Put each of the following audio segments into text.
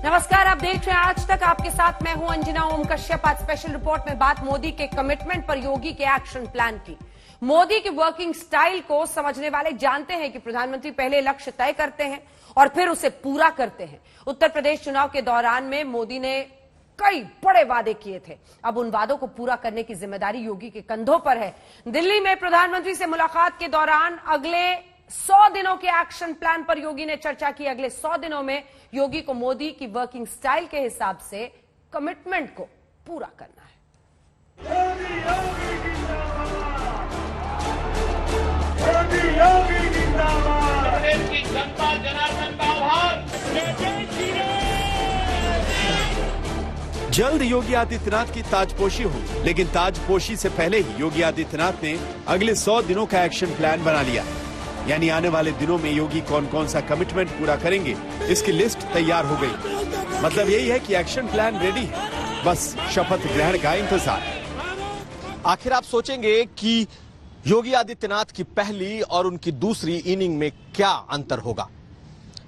नमस्कार, आप देख रहे हैं आज तक। आपके साथ मैं हूं अंजना ओम कश्यप। आज स्पेशल रिपोर्ट में बात मोदी के कमिटमेंट पर योगी के एक्शन प्लान की। मोदी की वर्किंग स्टाइल को समझने वाले जानते हैं कि प्रधानमंत्री पहले लक्ष्य तय करते हैं और फिर उसे पूरा करते हैं। उत्तर प्रदेश चुनाव के दौरान में मोदी ने कई बड़े वादे किए थे। अब उन वादों को पूरा करने की जिम्मेदारी योगी के कंधों पर है। दिल्ली में प्रधानमंत्री से मुलाकात के दौरान अगले 100 दिनों के एक्शन प्लान पर योगी ने चर्चा की। अगले 100 दिनों में योगी को मोदी की वर्किंग स्टाइल के हिसाब से कमिटमेंट को पूरा करना है। प्रदेश की जनता जनार्दन का आभार। जल्द योगी आदित्यनाथ की ताजपोशी होगी, लेकिन ताजपोशी से पहले ही योगी आदित्यनाथ ने अगले 100 दिनों का एक्शन प्लान बना लिया। यानी आने वाले दिनों में योगी कौन कौन सा कमिटमेंट पूरा करेंगे, इसकी लिस्ट तैयार हो गई। मतलब यही है कि एक्शन प्लान रेडी है, बस शपथ ग्रहण का इंतजार। आखिर आप सोचेंगे कि योगी आदित्यनाथ की पहली और उनकी दूसरी इनिंग में क्या अंतर होगा।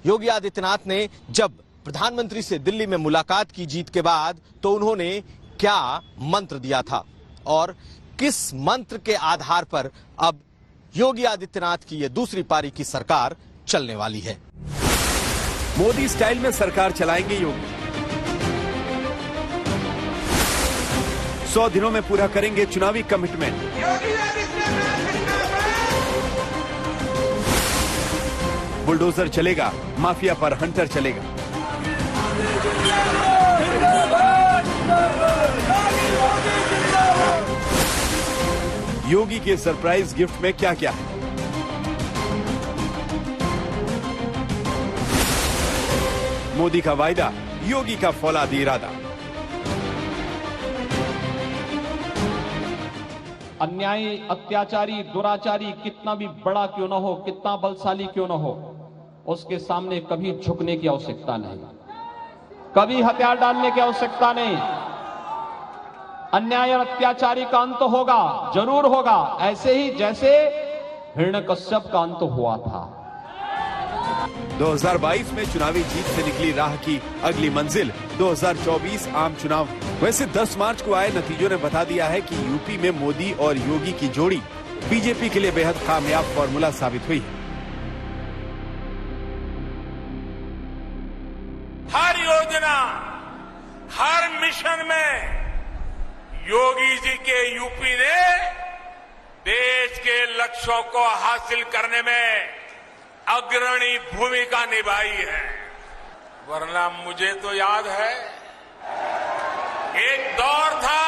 योगी आदित्यनाथ ने जब प्रधानमंत्री से दिल्ली में मुलाकात की जीत के बाद, तो उन्होंने क्या मंत्र दिया था और किस मंत्र के आधार पर अब योगी आदित्यनाथ की यह दूसरी पारी की सरकार चलने वाली है। मोदी स्टाइल में सरकार चलाएंगे योगी। 100 दिनों में पूरा करेंगे चुनावी कमिटमेंट। बुलडोजर चलेगा, माफिया पर हंटर चलेगा। योगी के सरप्राइज गिफ्ट में क्या क्या है? मोदी का वायदा, योगी का फौलादी इरादा। अन्यायी, अत्याचारी, दुराचारी कितना भी बड़ा क्यों न हो, कितना बलशाली क्यों न हो, उसके सामने कभी झुकने की आवश्यकता नहीं, कभी हथियार डालने की आवश्यकता नहीं। अन्याय और अत्याचारी का अंत होगा, जरूर होगा, ऐसे ही जैसे हिरण्यकश्यप का अंत हुआ था। 2022 में चुनावी जीत से निकली राह की अगली मंजिल 2024 आम चुनाव। वैसे 10 मार्च को आए नतीजों ने बता दिया है कि यूपी में मोदी और योगी की जोड़ी बीजेपी के लिए बेहद कामयाब फॉर्मूला साबित हुई है। हर योजना, हर मिशन में योगी जी के यूपी ने देश के लक्ष्यों को हासिल करने में अग्रणी भूमिका निभाई है। वरना मुझे तो याद है, एक दौर था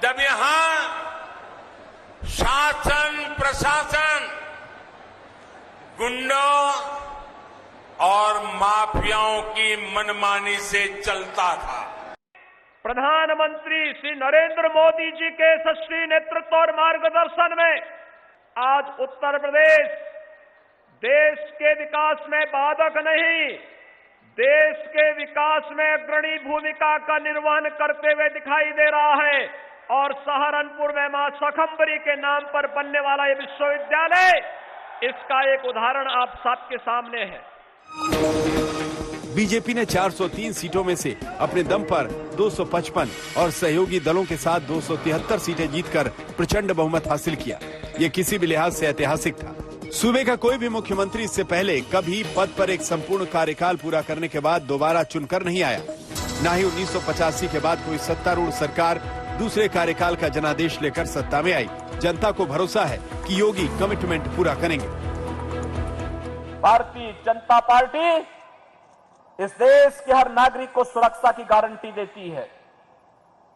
जब यहां शासन प्रशासन गुंडों और माफियाओं की मनमानी से चलता था। प्रधानमंत्री श्री नरेंद्र मोदी जी के यशस्वी नेतृत्व और मार्गदर्शन में आज उत्तर प्रदेश देश के विकास में बाधक नहीं, देश के विकास में अग्रणी भूमिका का निर्वहन करते हुए दिखाई दे रहा है। और सहारनपुर में मां शाकंभरी के नाम पर बनने वाला ये विश्वविद्यालय, इसका एक उदाहरण आप सबके सामने है। बीजेपी ने 403 सीटों में से अपने दम पर 255 और सहयोगी दलों के साथ 273 सीटें जीतकर प्रचंड बहुमत हासिल किया। ये किसी भी लिहाज से ऐतिहासिक था। सूबे का कोई भी मुख्यमंत्री इससे पहले कभी पद पर एक संपूर्ण कार्यकाल पूरा करने के बाद दोबारा चुनकर नहीं आया। न ही 1985 के बाद कोई सत्तारूढ़ सरकार दूसरे कार्यकाल का जनादेश लेकर सत्ता में आई। जनता को भरोसा है कि योगी कमिटमेंट पूरा करेंगे। भारतीय जनता पार्टी इस देश के हर नागरिक को सुरक्षा की गारंटी देती है,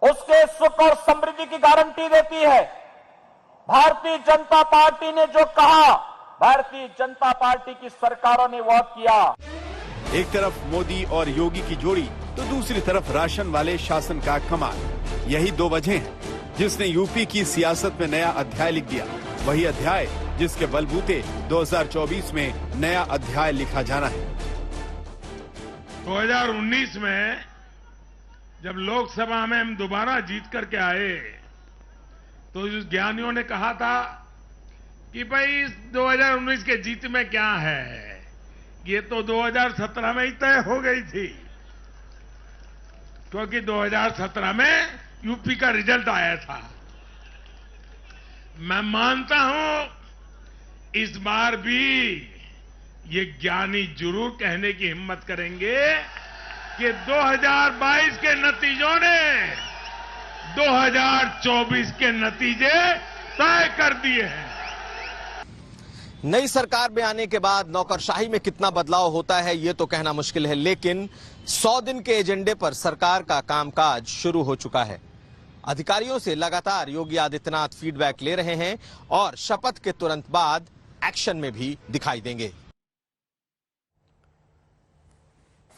उसके सुख और समृद्धि की गारंटी देती है। भारतीय जनता पार्टी ने जो कहा, भारतीय जनता पार्टी की सरकारों ने वो किया। एक तरफ मोदी और योगी की जोड़ी, तो दूसरी तरफ राशन वाले शासन का कमाल। यही दो वजह हैं जिसने यूपी की सियासत में नया अध्याय लिख दिया। वही अध्याय जिसके बलबूते 2024 में नया अध्याय लिखा जाना है। 2019 में जब लोकसभा में हम दोबारा जीत करके आए, तो इस ज्ञानियों ने कहा था कि भाई इस 2019 के जीत में क्या है, ये तो 2017 में ही तय हो गई थी, क्योंकि 2017 में यूपी का रिजल्ट आया था। मैं मानता हूं इस बार भी ये ज्ञानी जरूर कहने की हिम्मत करेंगे कि 2022 के नतीजों ने 2024 के नतीजे तय कर दिए हैं। नई सरकार में आने के बाद नौकरशाही में कितना बदलाव होता है ये तो कहना मुश्किल है, लेकिन 100 दिन के एजेंडे पर सरकार का कामकाज शुरू हो चुका है। अधिकारियों से लगातार योगी आदित्यनाथ फीडबैक ले रहे हैं और शपथ के तुरंत बाद एक्शन में भी दिखाई देंगे।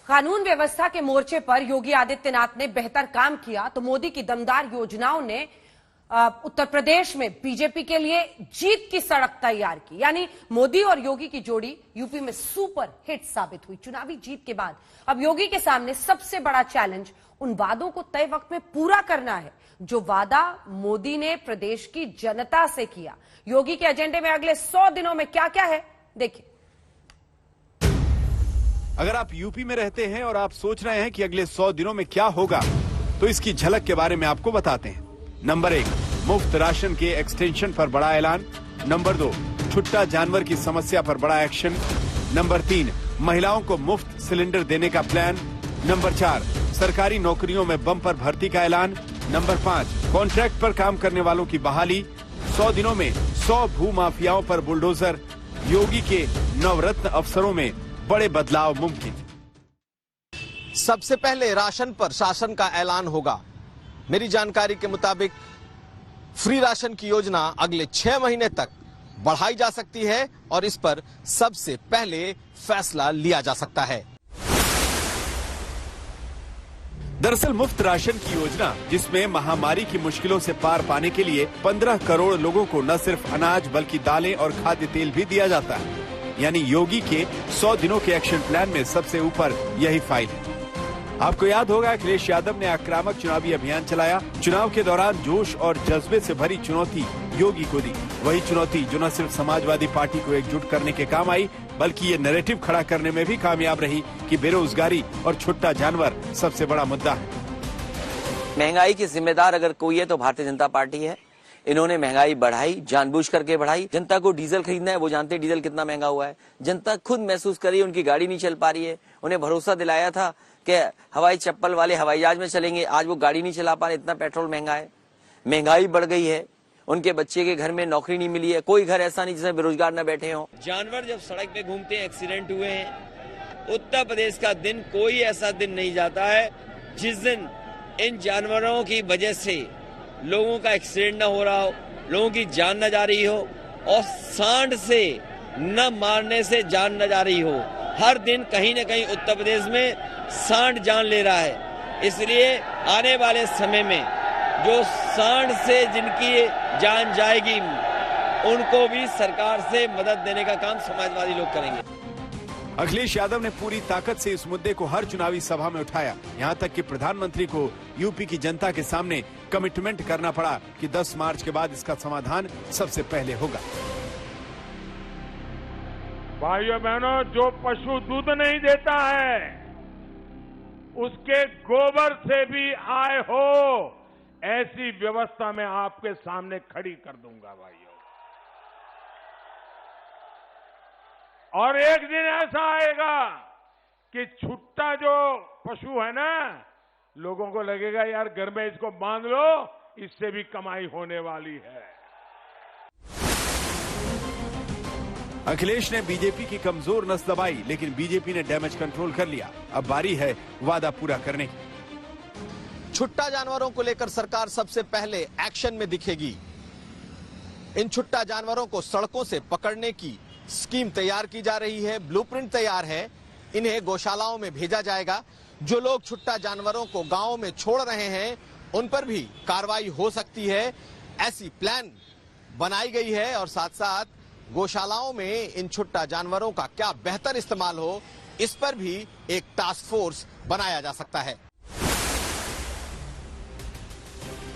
कानून व्यवस्था के मोर्चे पर योगी आदित्यनाथ ने बेहतर काम किया तो मोदी की दमदार योजनाओं ने उत्तर प्रदेश में बीजेपी के लिए जीत की सड़क तैयार की। यानी मोदी और योगी की जोड़ी यूपी में सुपर हिट साबित हुई। चुनावी जीत के बाद अब योगी के सामने सबसे बड़ा चैलेंज उन वादों को तय वक्त में पूरा करना है जो वादा मोदी ने प्रदेश की जनता से किया। योगी के एजेंडे में अगले 100 दिनों में क्या क्या है, देखिए। अगर आप यूपी में रहते हैं और आप सोच रहे हैं कि अगले 100 दिनों में क्या होगा, तो इसकी झलक के बारे में आपको बताते हैं। नंबर 1, मुफ्त राशन के एक्सटेंशन पर बड़ा ऐलान। नंबर 2, छुट्टा जानवर की समस्या पर बड़ा एक्शन। नंबर 3, महिलाओं को मुफ्त सिलेंडर देने का प्लान। नंबर 4, सरकारी नौकरियों में बम्पर भर्ती का ऐलान। नंबर 5, कॉन्ट्रैक्ट पर काम करने वालों की बहाली। 100 दिनों में 100 भू माफियाओं पर बुलडोजर। योगी के नवरत्न अफसरों में बड़े बदलाव मुमकिन। सबसे पहले राशन पर शासन का ऐलान होगा। मेरी जानकारी के मुताबिक फ्री राशन की योजना अगले 6 महीने तक बढ़ाई जा सकती है और इस पर सबसे पहले फैसला लिया जा सकता है। दरअसल मुफ्त राशन की योजना, जिसमें महामारी की मुश्किलों से पार पाने के लिए 15 करोड़ लोगों को न सिर्फ अनाज बल्कि दालें और खाद्य तेल भी दिया जाता है। यानी योगी के 100 दिनों के एक्शन प्लान में सबसे ऊपर यही फाइल है। आपको याद होगा अखिलेश यादव ने आक्रामक चुनावी अभियान चलाया। चुनाव के दौरान जोश और जज्बे से भरी चुनौती योगी को दी। वही चुनौती जो न सिर्फ समाजवादी पार्टी को एकजुट करने के काम आई, बल्कि ये नैरेटिव खड़ा करने में भी कामयाब रही कि बेरोजगारी और छुट्टा जानवर सबसे बड़ा मुद्दा है। महंगाई की जिम्मेदार अगर कोई है तो भारतीय जनता पार्टी है। इन्होंने महंगाई बढ़ाई, जानबूझ करके बढ़ाई। जनता को डीजल खरीदना है, वो जानते हैं डीजल कितना महंगा हुआ है। जनता खुद महसूस कर रही है, उनकी गाड़ी नहीं चल पा रही है। उन्हें भरोसा दिलाया था कि हवाई चप्पल वाले हवाई जहाज में चलेंगे, आज वो गाड़ी नहीं चला पा रहे, इतना पेट्रोल महंगा है। महंगाई बढ़ गई है, उनके बच्चे के घर में नौकरी नहीं मिली है। कोई घर ऐसा नहीं जिसमें बेरोजगार न बैठे हों। जानवर जब सड़क पे घूमते हैं, एक्सीडेंट हुए हैं। उत्तर प्रदेश का दिन कोई ऐसा दिन नहीं जाता है जिस दिन इन जानवरों की वजह से लोगों का एक्सीडेंट न हो रहा हो, लोगों की जान न जा रही हो और सांड से न मारने से जान न जा रही हो। हर दिन कहीं न कहीं उत्तर प्रदेश में सांड जान ले रहा है। इसलिए आने वाले समय में जो सांड से जिनकी जान जाएगी, उनको भी सरकार से मदद देने का काम समाजवादी लोग करेंगे। अखिलेश यादव ने पूरी ताकत से इस मुद्दे को हर चुनावी सभा में उठाया। यहाँ तक कि प्रधानमंत्री को यूपी की जनता के सामने कमिटमेंट करना पड़ा कि 10 मार्च के बाद इसका समाधान सबसे पहले होगा। भाइयों बहनों, जो पशु दूध नहीं देता है उसके गोबर से भी आय हो, ऐसी व्यवस्था मैं आपके सामने खड़ी कर दूंगा भाइयों। और एक दिन ऐसा आएगा कि छुट्टा जो पशु है ना, लोगों को लगेगा यार घर में इसको बांध लो, इससे भी कमाई होने वाली है। अखिलेश ने बीजेपी की कमजोर नस दबाई, लेकिन बीजेपी ने डैमेज कंट्रोल कर लिया। अब बारी है वादा पूरा करने की। छुट्टा जानवरों को लेकर सरकार सबसे पहले एक्शन में दिखेगी। इन छुट्टा जानवरों को सड़कों से पकड़ने की स्कीम तैयार की जा रही है, ब्लूप्रिंट तैयार है। इन्हें गौशालाओं में भेजा जाएगा। जो लोग छुट्टा जानवरों को गांवों में छोड़ रहे हैं, उन पर भी कार्रवाई हो सकती है। ऐसी प्लान बनाई गई है और साथ साथ गौशालाओं में इन छुट्टा जानवरों का क्या बेहतर इस्तेमाल हो, इस पर भी एक टास्क फोर्स बनाया जा सकता है।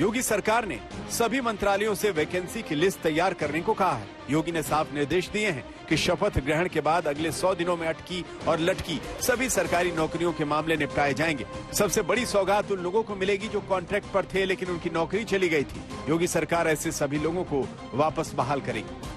योगी सरकार ने सभी मंत्रालयों से वैकेंसी की लिस्ट तैयार करने को कहा है। योगी ने साफ निर्देश दिए हैं कि शपथ ग्रहण के बाद अगले 100 दिनों में अटकी और लटकी सभी सरकारी नौकरियों के मामले निपटाए जाएंगे। सबसे बड़ी सौगात उन लोगों को मिलेगी जो कॉन्ट्रैक्ट पर थे लेकिन उनकी नौकरी चली गई थी। योगी सरकार ऐसे सभी लोगों को वापस बहाल करेगी।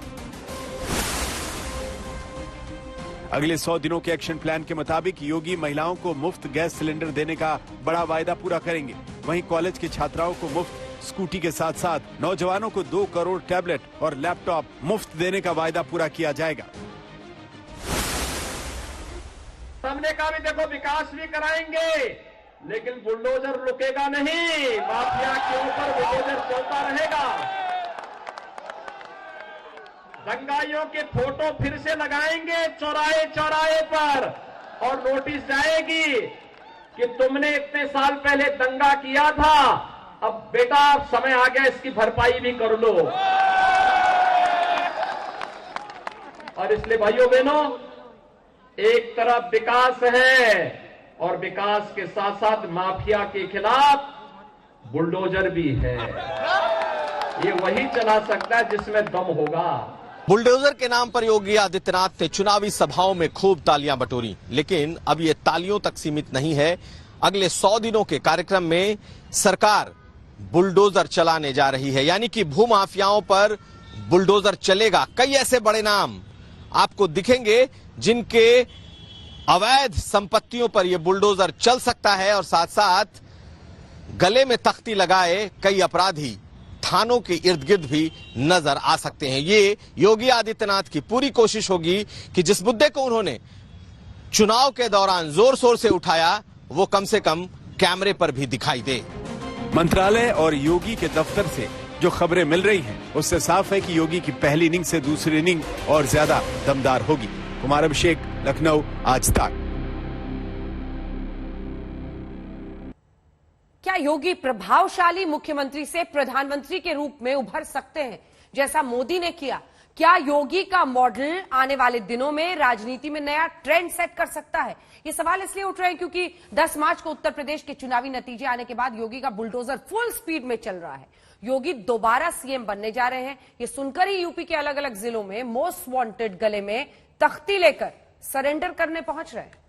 अगले 100 दिनों के एक्शन प्लान के मुताबिक योगी महिलाओं को मुफ्त गैस सिलेंडर देने का बड़ा वायदा पूरा करेंगे। वहीं कॉलेज की छात्राओं को मुफ्त स्कूटी के साथ साथ नौजवानों को 2 करोड़ टैबलेट और लैपटॉप मुफ्त देने का वायदा पूरा किया जाएगा। हमने कहा भी देखो विकास भी कराएंगे लेकिन बुलडोजर रुकेगा नहीं, माफिया के ऊपर बुलडोजर चलता रहेगा। दंगाइयों के फोटो फिर से लगाएंगे चौराहे चौराहे पर और नोटिस जाएगी कि तुमने इतने साल पहले दंगा किया था, अब बेटा समय आ गया इसकी भरपाई भी कर लो। और इसलिए भाइयों बहनों, एक तरफ विकास है और विकास के साथ साथ माफिया के खिलाफ बुलडोजर भी है। ये वही चला सकता है जिसमें दम होगा। बुलडोजर के नाम पर योगी आदित्यनाथ ने चुनावी सभाओं में खूब तालियां बटोरी, लेकिन अब ये तालियों तक सीमित नहीं है। अगले 100 दिनों के कार्यक्रम में सरकार बुलडोजर चलाने जा रही है, यानी कि भूमाफियाओं पर बुलडोजर चलेगा। कई ऐसे बड़े नाम आपको दिखेंगे जिनके अवैध संपत्तियों पर यह बुलडोजर चल सकता है और साथ साथ गले में तख्ती लगाए कई अपराधी थानों के इर्द गिर्द भी नजर आ सकते हैं। ये योगी आदित्यनाथ की पूरी कोशिश होगी कि जिस मुद्दे को उन्होंने चुनाव के दौरान जोर शोर से उठाया वो कम से कम कैमरे पर भी दिखाई दे। मंत्रालय और योगी के दफ्तर से जो खबरें मिल रही हैं उससे साफ है कि योगी की पहली इनिंग से दूसरी इनिंग और ज्यादा दमदार होगी। कुमार अभिषेक, लखनऊ, आज तक। क्या योगी प्रभावशाली मुख्यमंत्री से प्रधानमंत्री के रूप में उभर सकते हैं जैसा मोदी ने किया? क्या योगी का मॉडल आने वाले दिनों में राजनीति में नया ट्रेंड सेट कर सकता है? ये सवाल इसलिए उठ रहे हैं क्योंकि 10 मार्च को उत्तर प्रदेश के चुनावी नतीजे आने के बाद योगी का बुलडोजर फुल स्पीड में चल रहा है। योगी दोबारा सीएम बनने जा रहे हैं। ये सुनकर ही यूपी के अलग अलग जिलों में मोस्ट वांटेड गले में तख्ती लेकर सरेंडर करने पहुंच रहे हैं।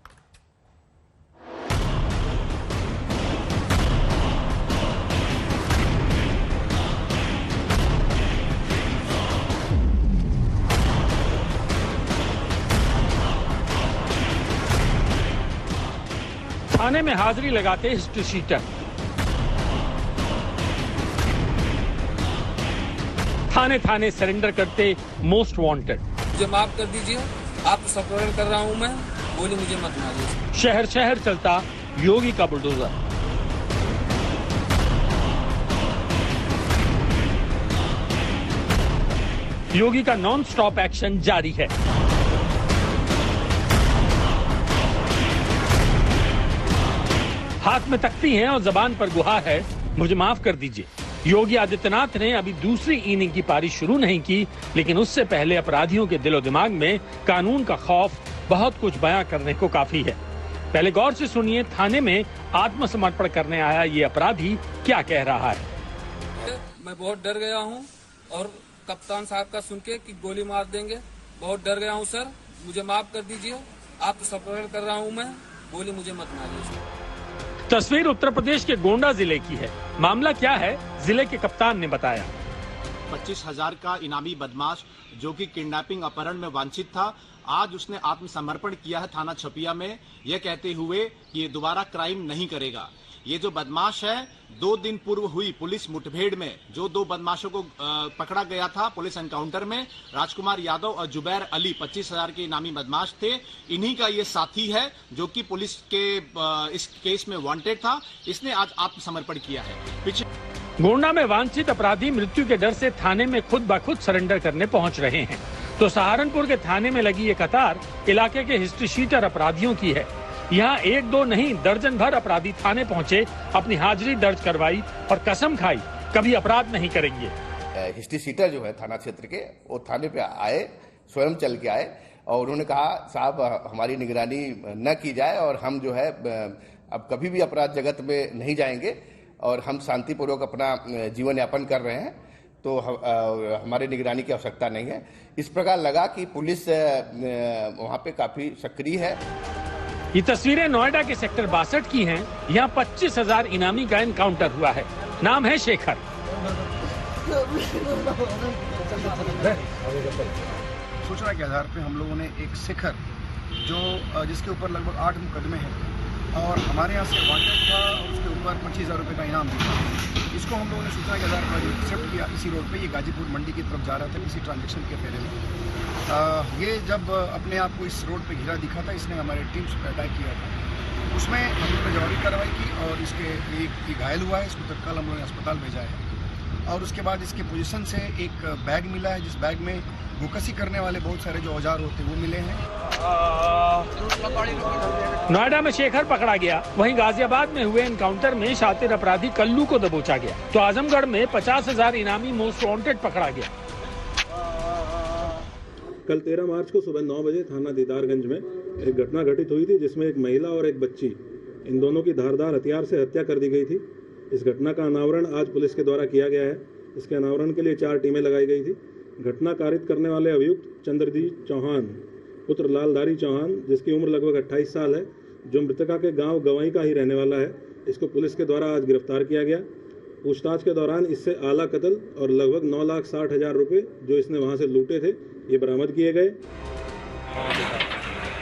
थाने में हाजिरी लगाते हिस्ट्री शीटर, थाने थाने सरेंडर करते मोस्ट वांटेड। मुझे माफ कर दीजिए, आप सरेंडर कर रहा हूं मैं, गोली मुझे मत मारिए। शहर शहर चलता योगी का बुलडोजर। योगी का नॉन स्टॉप एक्शन जारी है। हाथ में तख्ती है और जबान पर गुहार है, मुझे माफ कर दीजिए। योगी आदित्यनाथ ने अभी दूसरी इनिंग की पारी शुरू नहीं की, लेकिन उससे पहले अपराधियों के दिलो दिमाग में कानून का खौफ बहुत कुछ बयां करने को काफी है। पहले गौर से सुनिए थाने में आत्मसमर्पण करने आया ये अपराधी क्या कह रहा है। मैं बहुत डर गया हूं और कप्तान साहब का सुन के कि गोली मार देंगे, बहुत डर गया हूं सर, मुझे माफ कर दीजिए। आप तो सरेंडर कर रहा हूं मैं, गोली मुझे मत मारिए। तस्वीर उत्तर प्रदेश के गोंडा जिले की है। मामला क्या है, जिले के कप्तान ने बताया। 25,000 का इनामी बदमाश जो कि किडनैपिंग अपहरण में वांछित था, आज उसने आत्मसमर्पण किया है थाना छपिया में, यह कहते हुए कि ये दोबारा क्राइम नहीं करेगा। ये जो बदमाश है, 2 दिन पूर्व हुई पुलिस मुठभेड़ में जो 2 बदमाशों को पकड़ा गया था पुलिस एनकाउंटर में, राजकुमार यादव और जुबैर अली 25,000 के इनामी बदमाश थे। इन्हीं का ये साथी है जो कि पुलिस के इस केस में वांटेड था। इसने आज आत्मसमर्पण किया है। गोंडा में वांछित अपराधी मृत्यु के डर से थाने में खुद ब खुद सरेंडर करने पहुंच रहे हैं, तो सहारनपुर के थाने में लगी ये कतार इलाके के हिस्ट्री शीटर अपराधियों की है। यहाँ 1-2 नहीं, दर्जन भर अपराधी थाने पहुंचे, अपनी हाजिरी दर्ज करवाई और कसम खाई कभी अपराध नहीं करेंगे। हिस्ट्री शीटर जो है थाना क्षेत्र के, वो थाने पे आए, स्वयं चल के आए और उन्होंने कहा साहब हमारी निगरानी न की जाए और हम जो है अब कभी भी अपराध जगत में नहीं जाएंगे और हम शांतिपूर्वक अपना जीवन यापन कर रहे हैं, तो हमारे निगरानी की आवश्यकता नहीं है। इस प्रकार लगा कि पुलिस वहां पे काफी सक्रिय है। ये तस्वीरें नोएडा के सेक्टर 62 की हैं। यहाँ 25,000 इनामी का एनकाउंटर हुआ है। नाम है शेखर। सूचना के आधार पे हम लोगों ने एक शेखर जिसके ऊपर लगभग 8 मुकदमे हैं और हमारे यहाँ से वांटेड था, उसके ऊपर 25,000 रुपये का इनाम दिया। इसको हम लोगों ने सूचना के आधार पर एक्सेप्ट किया। इसी रोड पे ये गाजीपुर मंडी की तरफ जा रहा था, इसी ट्रांजैक्शन के फेरे में। ये जब अपने आप को इस रोड पे घिरा दिखा था, इसने हमारे टीम्स पर अटैक किया था। उसमें हम लोगों ने जवाबी कार्रवाई की और इसके एक घायल हुआ है, इसको तत्काल हम लोगों ने अस्पताल भेजा है। और उसके बाद इसके पोजीशन से एक बैग मिला है, जिस बैग में गोकसी करने वाले बहुत सारे जो औजार होते हैं वो मिले हैं। नोएडा में शेखर पकड़ा गया, वहीं गाजियाबाद में हुए एनकाउंटर में शातिर अपराधी कल्लू को दबोचा गया, तो आजमगढ़ में 50,000 इनामी मोस्ट वांटेड पकड़ा गया। कल 13 मार्च को सुबह 9 बजे थाना दीदारगंज में एक घटना घटित हुई थी, जिसमें एक महिला और एक बच्ची, इन दोनों की धारदार हथियार से हत्या कर दी गई थी। इस घटना का अनावरण आज पुलिस के द्वारा किया गया है। इसके अनावरण के लिए 4 टीमें लगाई गई थी। घटना कारित करने वाले अभियुक्त चंद्रजीत चौहान पुत्र लालधारी चौहान, जिसकी उम्र लगभग 28 साल है, जो मृतका के गांव गवाई का ही रहने वाला है, इसको पुलिस के द्वारा आज गिरफ्तार किया गया। पूछताछ के दौरान इससे आला कत्ल और लगभग 9,60,000 रुपए जो इसने वहां से लूटे थे, ये बरामद किए गए।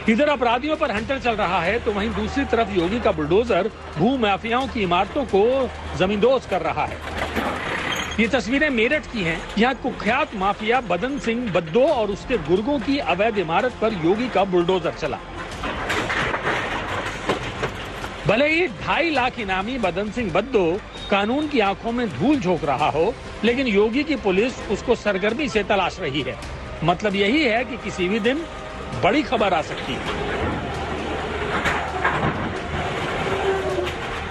इधर अपराधियों पर हंटर चल रहा है, तो वहीं दूसरी तरफ योगी का बुलडोजर भू माफियाओं की इमारतों को जमींदोज कर रहा है। ये तस्वीरें मेरठ की हैं। यहाँ कुख्यात माफिया बदन सिंह बद्दो और उसके गुर्गों की अवैध इमारत पर योगी का बुलडोजर चला। भले ही 2.5 लाख इनामी बदन सिंह बद्दो कानून की आंखों में धूल झोंक रहा हो, लेकिन योगी की पुलिस उसको सरगर्मी से तलाश रही है। मतलब यही है कि किसी भी दिन बड़ी खबर आ सकती है।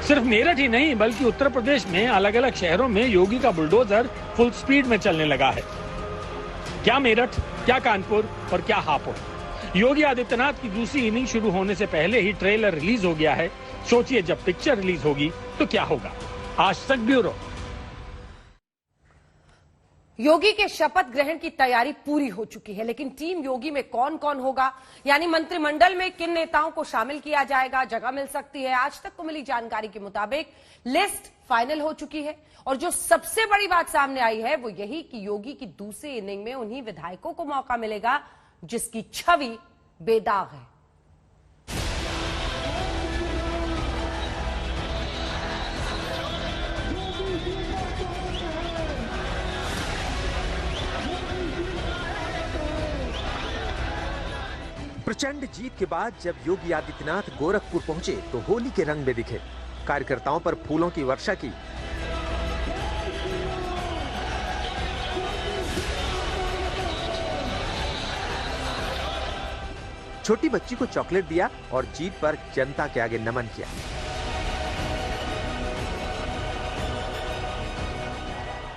सिर्फ मेरठ ही नहीं, बल्कि उत्तर प्रदेश में अलग अलग शहरों में योगी का बुलडोजर फुल स्पीड में चलने लगा है। क्या मेरठ, क्या कानपुर और क्या हापुड़। योगी आदित्यनाथ की दूसरी इनिंग शुरू होने से पहले ही ट्रेलर रिलीज हो गया है। सोचिए जब पिक्चर रिलीज होगी तो क्या होगा। आज तक ब्यूरो। योगी के शपथ ग्रहण की तैयारी पूरी हो चुकी है, लेकिन टीम योगी में कौन कौन होगा, यानी मंत्रिमंडल में किन नेताओं को शामिल किया जाएगा, जगह मिल सकती है। आज तक को मिली जानकारी के मुताबिक लिस्ट फाइनल हो चुकी है और जो सबसे बड़ी बात सामने आई है वो यही कि योगी की दूसरी इनिंग में उन्हीं विधायकों को मौका मिलेगा जिसकी छवि बेदाग है। प्रचंड जीत के बाद जब योगी आदित्यनाथ गोरखपुर पहुंचे तो होली के रंग में दिखे। कार्यकर्ताओं पर फूलों की वर्षा की। छोटी बच्ची को चॉकलेट दिया और जीत पर जनता के आगे नमन किया।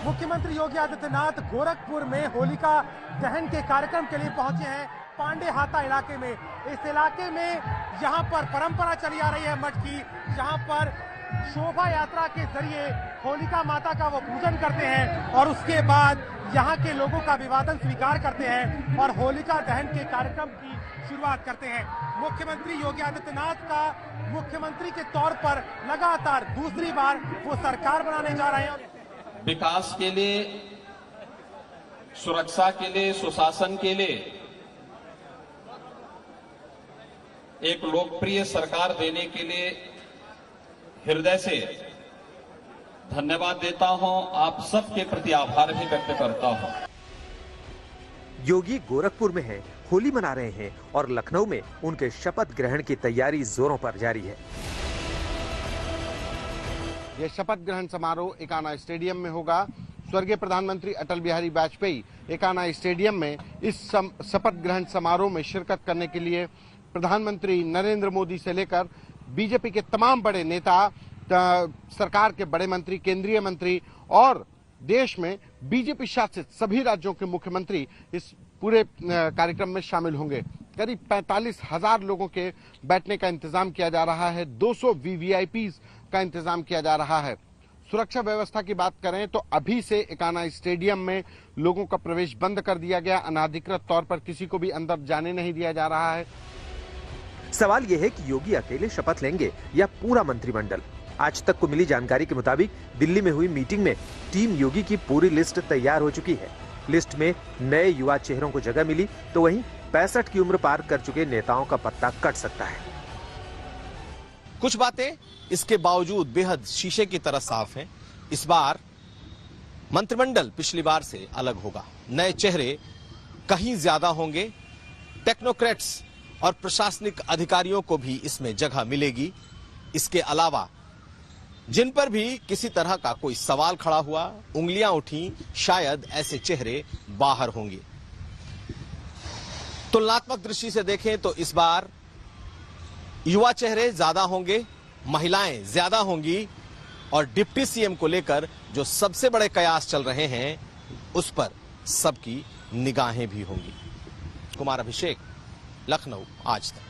मुख्यमंत्री योगी आदित्यनाथ गोरखपुर में होलिका दहन के कार्यक्रम के लिए पहुंचे हैं पांडे हाता इलाके में। इस इलाके में यहां पर परंपरा चली आ रही है मठ की, जहां पर शोभा यात्रा के जरिए होलिका माता का वो पूजन करते हैं और उसके बाद यहां के लोगों का अभिवादन स्वीकार करते हैं और होलिका दहन के कार्यक्रम की शुरुआत करते हैं। मुख्यमंत्री योगी आदित्यनाथ का मुख्यमंत्री के तौर पर लगातार दूसरी बार वो सरकार बनाने जा रहे हैं। विकास के लिए, सुरक्षा के लिए, सुशासन के लिए एक लोकप्रिय सरकार देने के लिए हृदय से धन्यवाद देता हूं। आप सबके प्रति आभार भी व्यक्त करता हूं। योगी गोरखपुर में हैं, होली मना रहे हैं और लखनऊ में उनके शपथ ग्रहण की तैयारी जोरों पर जारी है। यह शपथ ग्रहण समारोह एकाना स्टेडियम में होगा। स्वर्गीय प्रधानमंत्री अटल बिहारी वाजपेयी एकाना स्टेडियम में इस शपथ ग्रहण समारोह में शिरकत करने के लिए प्रधानमंत्री नरेंद्र मोदी से लेकर बीजेपी के तमाम बड़े नेता, सरकार के बड़े मंत्री, केंद्रीय मंत्री और देश में बीजेपी शासित सभी राज्यों के मुख्यमंत्री इस पूरे कार्यक्रम में शामिल होंगे। करीब 45,000 लोगों के बैठने का इंतजाम किया जा रहा है। 200 वीवीआईपी का इंतजाम किया जा रहा है। सुरक्षा व्यवस्था की बात करें तो अभी से एकाना स्टेडियम में लोगों का प्रवेश बंद कर दिया गया। अनाधिकृत तौर पर किसी को भी अंदर जाने नहीं दिया जा रहा है। सवाल यह है कि योगी अकेले शपथ लेंगे या पूरा मंत्रिमंडल। आज तक को मिली जानकारी के मुताबिक दिल्ली में हुई मीटिंग में टीम योगी की पूरी लिस्ट तैयार हो चुकी है। लिस्ट में नए युवा चेहरों को जगह मिली तो वहीं 65 की उम्र पार कर चुके नेताओं का पत्ता कट सकता है। कुछ बातें इसके बावजूद बेहद शीशे की तरह साफ हैं। इस बार मंत्रिमंडल पिछली बार से अलग होगा। नए चेहरे कहीं ज्यादा होंगे। टेक्नोक्रेट्स और प्रशासनिक अधिकारियों को भी इसमें जगह मिलेगी। इसके अलावा जिन पर भी किसी तरह का कोई सवाल खड़ा हुआ, उंगलियां उठी, शायद ऐसे चेहरे बाहर होंगे। तुलनात्मक दृष्टि से देखें तो इस बार युवा चेहरे ज्यादा होंगे, महिलाएं ज्यादा होंगी और डिप्टी सीएम को लेकर जो सबसे बड़े कयास चल रहे हैं उस पर सबकी निगाहें भी होंगी। कुमार अभिषेक, लखनऊ, आज तक।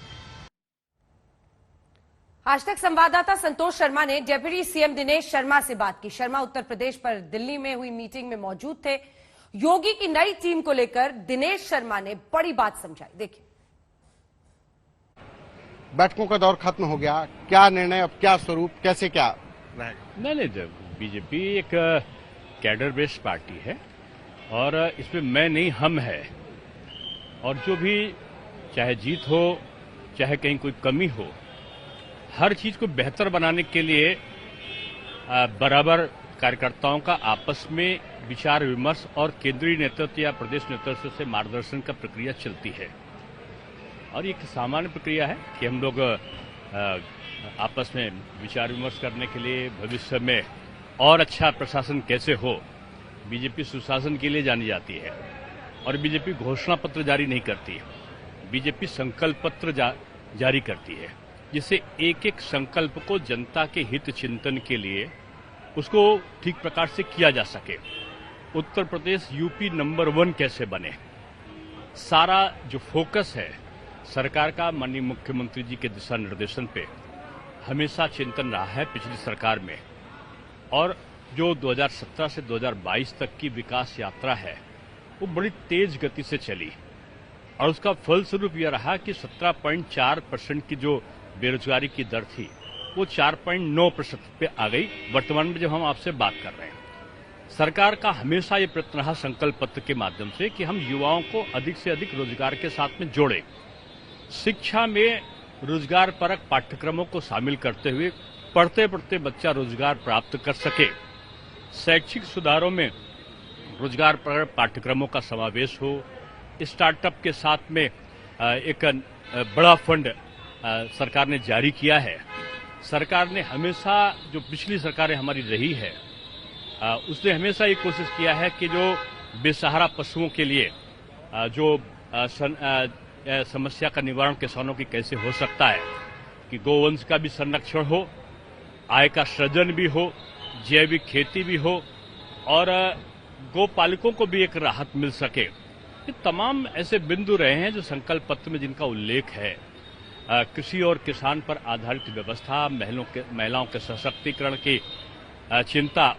आज तक संवाददाता संतोष शर्मा ने डेप्यूटी सीएम दिनेश शर्मा से बात की। शर्मा उत्तर प्रदेश पर दिल्ली में हुई मीटिंग में मौजूद थे। योगी की नई टीम को लेकर दिनेश शर्मा ने बड़ी बात समझाई। देखिए। बैठकों का दौर खत्म हो गया, क्या निर्णय, अब क्या स्वरूप, कैसे क्या रहेगा? नहीं, बीजेपी एक कैडर बेस्ड पार्टी है और इसमें मैं नहीं हम है, और जो भी चाहे जीत हो चाहे कहीं कोई कमी हो, हर चीज को बेहतर बनाने के लिए बराबर कार्यकर्ताओं का आपस में विचार विमर्श और केंद्रीय नेतृत्व या प्रदेश नेतृत्व से मार्गदर्शन का प्रक्रिया चलती है। और एक सामान्य प्रक्रिया है कि हम लोग आपस में विचार विमर्श करने के लिए भविष्य में और अच्छा प्रशासन कैसे हो। बीजेपी सुशासन के लिए जानी जाती है और बीजेपी घोषणा पत्र जारी नहीं करती है, बीजेपी संकल्प पत्र जारी करती है, जिससे एक एक संकल्प को जनता के हित चिंतन के लिए उसको ठीक प्रकार से किया जा सके। उत्तर प्रदेश यूपी नंबर 1 कैसे बने, सारा जो फोकस है सरकार का माननीय मुख्यमंत्री जी के दिशा निर्देशन पे हमेशा चिंतन रहा है पिछली सरकार में। और जो 2017 से 2022 तक की विकास यात्रा है वो बड़ी तेज गति से चली और उसका फलस्वरूप यह रहा कि 17.4% की जो बेरोजगारी की दर थी वो 4.9% पे आ गई वर्तमान में जब हम आपसे बात कर रहे हैं। सरकार का हमेशा ये प्रयत्न रहा संकल्प पत्र के माध्यम से कि हम युवाओं को अधिक से अधिक रोजगार के साथ में जोड़ें, शिक्षा में रोजगार परक पाठ्यक्रमों को शामिल करते हुए पढ़ते पढ़ते बच्चा रोजगार प्राप्त कर सके, शैक्षिक सुधारों में रोजगार परक पाठ्यक्रमों का समावेश हो, स्टार्टअप के साथ में एक बड़ा फंड सरकार ने जारी किया है। सरकार ने हमेशा, जो पिछली सरकारें हमारी रही है, उसने हमेशा ये कोशिश किया है कि जो बेसहारा पशुओं के लिए जो समस्या का निवारण किसानों की कैसे हो सकता है कि गोवंश का भी संरक्षण हो, आय का सृजन भी हो, जैविक खेती भी हो और गोपालकों को भी एक राहत मिल सके। ये तमाम ऐसे बिंदु रहे हैं जो संकल्प पत्र में जिनका उल्लेख है। कृषि और किसान पर आधारित व्यवस्था, महिलाओं के सशक्तिकरण की चिंता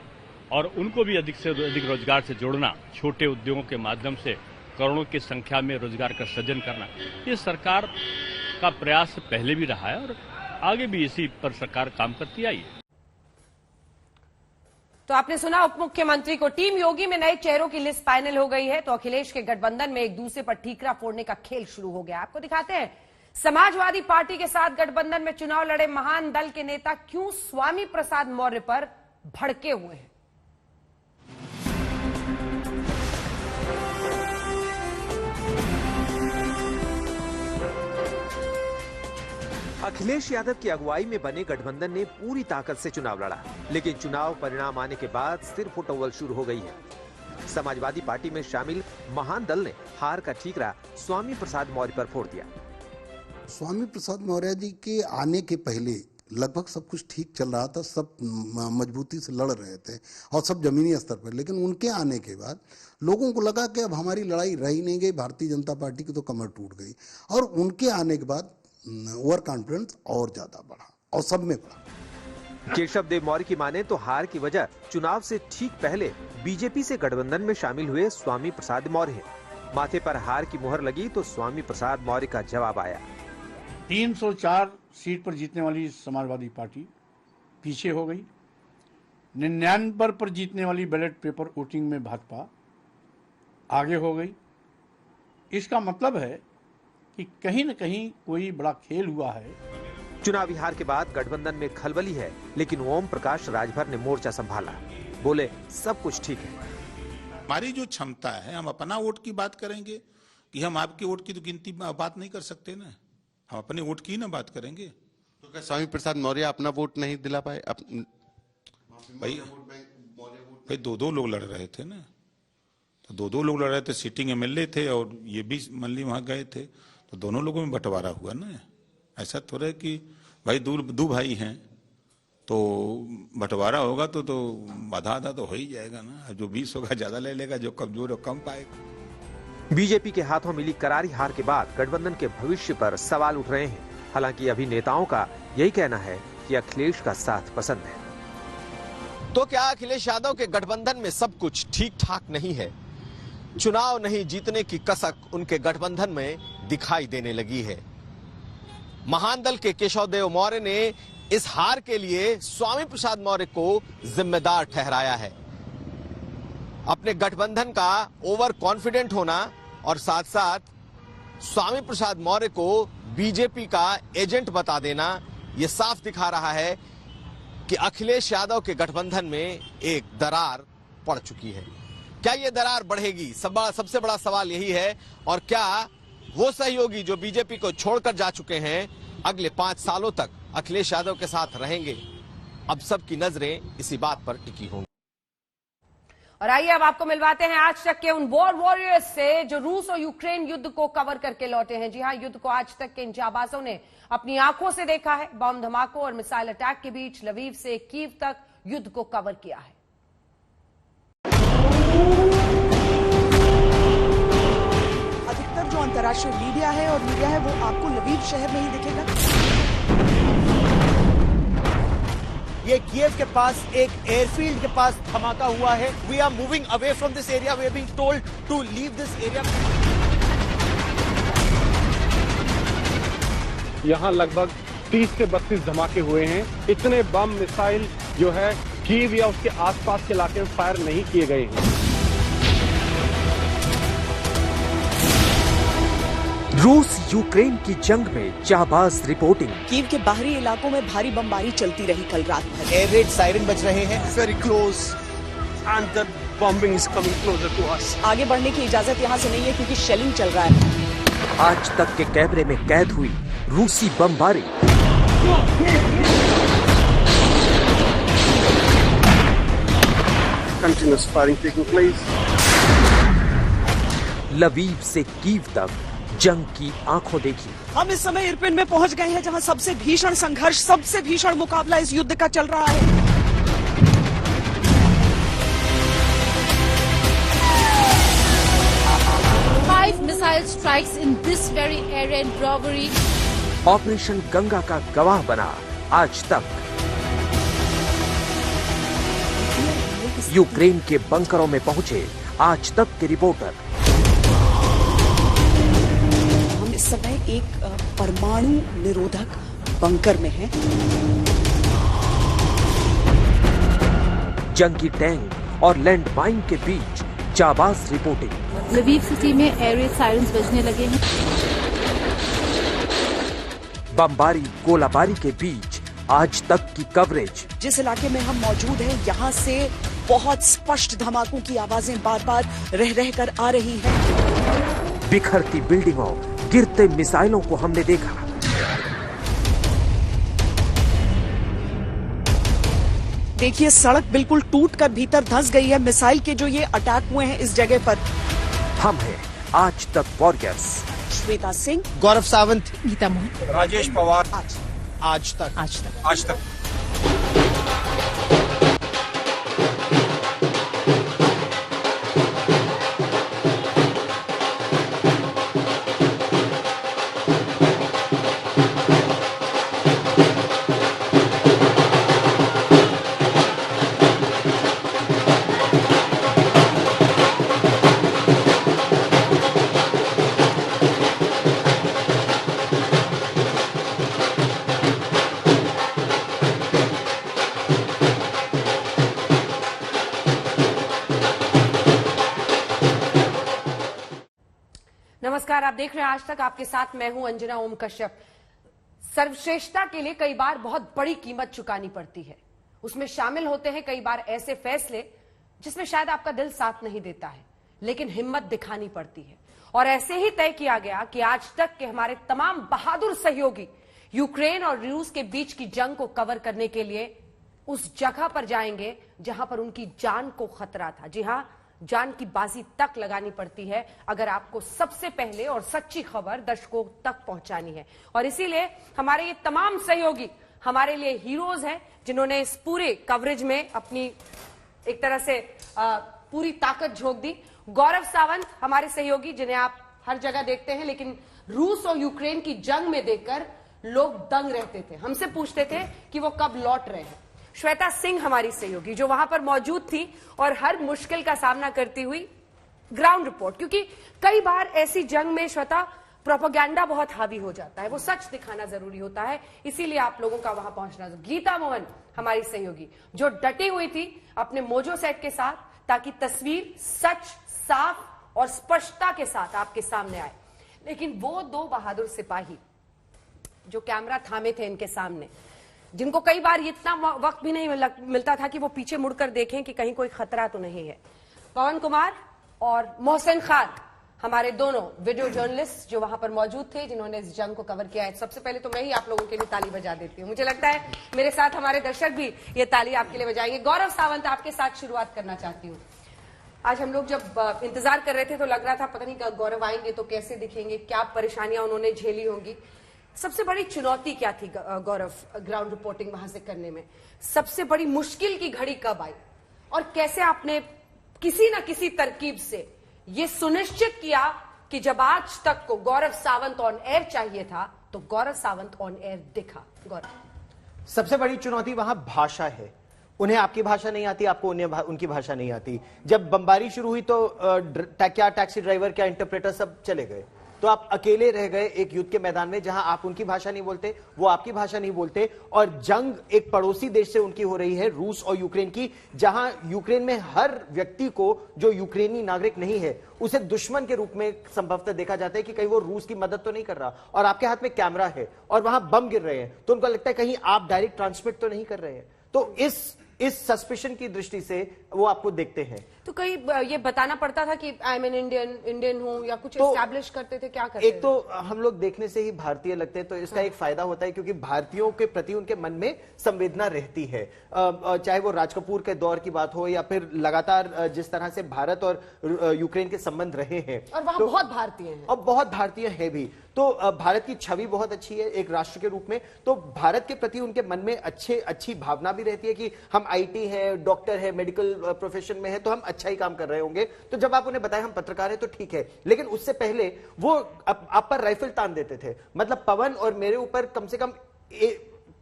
और उनको भी अधिक से अधिक रोजगार से जोड़ना, छोटे उद्योगों के माध्यम से करोड़ों की संख्या में रोजगार का सृजन करना, ये सरकार का प्रयास पहले भी रहा है और आगे भी इसी पर सरकार काम करती आई है। तो आपने सुना उप मुख्यमंत्री को। टीम योगी में नए चेहरों की लिस्ट फाइनल हो गई है तो अखिलेश के गठबंधन में एक दूसरे पर ठीकरा फोड़ने का खेल शुरू हो गया। आपको दिखाते हैं समाजवादी पार्टी के साथ गठबंधन में चुनाव लड़े महान दल के नेता क्यों स्वामी प्रसाद मौर्य पर भड़के हुए हैं। अखिलेश यादव की अगुवाई में बने गठबंधन ने पूरी ताकत से चुनाव लड़ा, लेकिन चुनाव परिणाम आने के बाद सिर फुटअव्वल शुरू हो गई है। समाजवादी पार्टी में शामिल महान दल ने हार का ठीकरा स्वामी प्रसाद मौर्य पर फोड़ दिया। स्वामी प्रसाद मौर्य जी के आने के पहले लगभग सब कुछ ठीक चल रहा था, सब मजबूती से लड़ रहे थे और सब जमीनी स्तर पर। लेकिन उनके आने के बाद लोगों को लगा कि अब हमारी लड़ाई रही नहीं गई, भारतीय जनता पार्टी की तो कमर टूट गई। और उनके आने के बाद ओवर कॉन्फिडेंस और ज्यादा बढ़ा और सब में बढ़ा। केशव देव मौर्य की माने तो हार की वजह चुनाव से ठीक पहले बीजेपी से गठबंधन में शामिल हुए स्वामी प्रसाद मौर्य है। माथे पर हार की मुहर लगी तो स्वामी प्रसाद मौर्य का जवाब आया। 304 सीट पर जीतने वाली समाजवादी पार्टी पीछे हो गई। 99 पर जीतने वाली बैलेट पेपर वोटिंग में भाजपा आगे हो गई। इसका मतलब है कि कहीं न कहीं कोई बड़ा खेल हुआ है। चुनावी हार के बाद गठबंधन में खलबली है, लेकिन ओम प्रकाश राजभर ने मोर्चा संभाला। बोले सब कुछ ठीक है। हमारी जो क्षमता है, हम अपना वोट की बात करेंगे कि हम आपके वोट की तो गिनती बात नहीं कर सकते ना, हम अपने वोट की ना बात करेंगे। तो क्या स्वामी प्रसाद मौर्य अपना वोट नहीं दिला पाए? भाई दो लोग लड़ रहे थे ना, तो दो लोग लड़ रहे थे, सिटिंग एमएलए थे और ये भी मल्ली वहां गए थे, तो दोनों लोगों में बंटवारा हुआ ना। ऐसा थोड़ा है कि भाई दो भाई हैं तो बंटवारा होगा तो आधा तो हो ही जाएगा ना। जो 20 होगा ज्यादा ले लेगा, जो कमजोर हो कम पाएगा। बीजेपी के हाथों मिली करारी हार के बाद गठबंधन के भविष्य पर सवाल उठ रहे हैं। हालांकि अभी नेताओं का यही कहना है कि अखिलेश का साथ पसंद है। तो क्या अखिलेश यादव के गठबंधन में सब कुछ ठीक ठाक नहीं है? चुनाव नहीं जीतने की कसक उनके गठबंधन में दिखाई देने लगी है। महान दल के केशव देव मौर्य ने इस हार के लिए स्वामी प्रसाद मौर्य को जिम्मेदार ठहराया है। अपने गठबंधन का ओवर कॉन्फिडेंट होना और साथ साथ स्वामी प्रसाद मौर्य को बीजेपी का एजेंट बता देना, यह साफ दिखा रहा है कि अखिलेश यादव के गठबंधन में एक दरार पड़ चुकी है। क्या यह दरार बढ़ेगी? सबसे बड़ा सवाल यही है। और क्या वो सहयोगी जो बीजेपी को छोड़कर जा चुके हैं अगले 5 सालों तक अखिलेश यादव के साथ रहेंगे? अब सबकी नजरें इसी बात पर टिकी होंगी। और आइए अब आपको मिलवाते हैं आज तक के उन वॉर वॉरियर्स से जो रूस और यूक्रेन युद्ध को कवर करके लौटे हैं। जी हां, युद्ध को आज तक के इन जाबाजों ने अपनी आंखों से देखा है। बम धमाकों और मिसाइल अटैक के बीच लवीव से कीव तक युद्ध को कवर किया है। अधिकतर जो अंतर्राष्ट्रीय मीडिया है वो आपको लवीव शहर में ही दिखेगा। ये कीव के पास एक एयरफील्ड के पास धमाका हुआ है। We are moving away from this area, we are being told to leave this area. यहाँ लगभग 30 से 32 धमाके हुए हैं। इतने बम मिसाइल जो है कीव या उसके आसपास के इलाके में फायर नहीं किए गए हैं। रूस यूक्रेन की जंग में जाबाज रिपोर्टिंग। कीव के बाहरी इलाकों में भारी बमबारी चलती रही कल रात भर। एयर रेड सायरन बज रहे हैं। Very close and the bombing is coming closer to us. आगे बढ़ने की इजाजत यहाँ से नहीं है क्योंकि शेलिंग चल रहा है। आज तक के कैमरे में कैद हुई रूसी बमबारी। Continuous firing taking place. Lviv से कीव तक जंग की आंखों देखी। हम इस समय इरपिन में पहुंच गए हैं जहां सबसे भीषण संघर्ष, सबसे भीषण मुकाबला इस युद्ध का चल रहा है। Five missile strikes in this very area in Brovary. Operation Ganga का गवाह बना आज तक। यूक्रेन के बंकरों में पहुंचे आज तक के रिपोर्टर। इस समय एक परमाणु निरोधक बंकर में है। जंगी टैंक और लैंडमाइन के बीच जाबाज रिपोर्टिंग। लवीव सिटी में एयर रेड सायरन्स बजने लगे हैं। बमबारी गोलाबारी के बीच आज तक की कवरेज। जिस इलाके में हम मौजूद हैं यहाँ से बहुत स्पष्ट धमाकों की आवाजें बार बार रह कर आ रही हैं। बिखरती बिल्डिंगों, गिरते मिसाइलों को हमने देखा। देखिए सड़क बिल्कुल टूट कर भीतर धंस गई है। मिसाइल के जो ये अटैक हुए हैं इस जगह पर। हम हैं आज तक वॉरियर्स। श्वेता सिंह, गौरव सावंत, गीता मोहन, राजेश पवार। आज तक। नमस्कार, आप देख रहे हैं आज तक, आपके साथ मैं हूं अंजना ओम कश्यप। सर्वश्रेष्ठता के लिए कई बार बहुत बड़ी कीमत चुकानी पड़ती है। उसमें शामिल होते हैं कई बार ऐसे फैसले जिसमें शायद आपका दिल साथ नहीं देता है, लेकिन हिम्मत दिखानी पड़ती है। और ऐसे ही तय किया गया कि आज तक के हमारे तमाम बहादुर सहयोगी यूक्रेन और रूस के बीच की जंग को कवर करने के लिए उस जगह पर जाएंगे जहां पर उनकी जान को खतरा था। जी हां, जान की बाजी तक लगानी पड़ती है अगर आपको सबसे पहले और सच्ची खबर दर्शकों तक पहुंचानी है। और इसीलिए हमारे ये तमाम सहयोगी हमारे लिए हीरोज हैं, जिन्होंने इस पूरे कवरेज में अपनी एक तरह से पूरी ताकत झोंक दी। गौरव सावंत हमारे सहयोगी, जिन्हें आप हर जगह देखते हैं, लेकिन रूस और यूक्रेन की जंग में देखकर लोग दंग रहते थे, हमसे पूछते थे कि वो कब लौट रहे हैं। श्वेता सिंह हमारी सहयोगी, जो वहां पर मौजूद थी और हर मुश्किल का सामना करती हुई ग्राउंड रिपोर्ट, क्योंकि कई बार ऐसी जंग में श्वेता प्रोपेगेंडा बहुत हावी हो जाता है, वो सच दिखाना जरूरी होता है, इसीलिए आप लोगों का वहां पहुंचना। गीता मोहन हमारी सहयोगी, जो डटी हुई थी अपने मोजो सेट के साथ, ताकि तस्वीर सच, साफ और स्पष्टता के साथ आपके सामने आए। लेकिन वो दो बहादुर सिपाही जो कैमरा थामे थे इनके सामने, जिनको कई बार इतना वक्त भी नहीं मिलता था कि वो पीछे मुड़कर देखें कि कहीं कोई खतरा तो नहीं है, पवन कुमार और मोहसिन खान, हमारे दोनों वीडियो जर्नलिस्ट जो वहां पर मौजूद थे, जिन्होंने इस जंग को कवर किया है। सबसे पहले तो मैं ही आप लोगों के लिए ताली बजा देती हूं, मुझे लगता है मेरे साथ हमारे दर्शक भी ये ताली आपके लिए बजाएंगे। गौरव सावंत, आपके साथ शुरुआत करना चाहती हूँ। आज हम लोग जब इंतजार कर रहे थे तो लग रहा था पता नहीं गौरव आएंगे तो कैसे दिखेंगे, क्या परेशानियां उन्होंने झेली होंगी। सबसे बड़ी चुनौती क्या थी गौरव, ग्राउंड रिपोर्टिंग वहां से करने में? सबसे बड़ी मुश्किल की घड़ी कब आई और कैसे आपने किसी ना किसी तरकीब से ये सुनिश्चित किया कि जब आज तक को गौरव सावंत ऑन एयर चाहिए था तो गौरव सावंत ऑन एयर दिखा? गौरव, सबसे बड़ी चुनौती वहां भाषा है। उन्हें आपकी भाषा नहीं आती, आपको उनकी भाषा नहीं आती। जब बमबारी शुरू हुई तो क्या टैक्सी ड्राइवर, क्या इंटरप्रेटर, सब चले गए, तो आप अकेले रह गए एक युद्ध के मैदान में, जहां आप उनकी भाषा नहीं बोलते, वो आपकी भाषा नहीं बोलते, और जंग एक पड़ोसी देश से उनकी हो रही है, रूस और यूक्रेन की, जहां यूक्रेन में हर व्यक्ति को जो यूक्रेनी नागरिक नहीं है उसे दुश्मन के रूप में संभवतः देखा जाता है कि कहीं वो रूस की मदद तो नहीं कर रहा, और आपके हाथ में कैमरा है और वहां बम गिर रहे हैं, तो उनको लगता है कहीं आप डायरेक्ट ट्रांसमिट तो नहीं कर रहे हैं। तो इस सस्पिशन की दृष्टि से वो आपको देखते हैं। तो कहीं ये बताना पड़ता था कि आई एम एन इंडियन हूं, या कुछ एस्टैब्लिश करते थे, क्या करते? एक तो हम लोग देखने से ही भारतीय लगते हैं, तो इसका एक फायदा होता है क्योंकि भारतीयों के प्रति उनके मन में संवेदना रहती है। चाहे वो राज कपूर के दौर की बात हो या फिर लगातार जिस तरह से भारत और यूक्रेन के संबंध रहे हैं, और वहां बहुत भारतीय हैं, और बहुत भारतीय है भी, तो भारत की छवि बहुत अच्छी है एक राष्ट्र के रूप में, तो भारत के प्रति उनके मन में अच्छी भावना भी रहती है कि हम आईटी है, डॉक्टर है, मेडिकल प्रोफेशन में है, तो हम अच्छा ही काम कर रहे होंगे। तो जब आप उन्हें बताएं हम पत्रकार हैं तो ठीक है, लेकिन उससे पहले वो आप पर राइफल तान देते थे। मतलब पवन और मेरे ऊपर कम से कम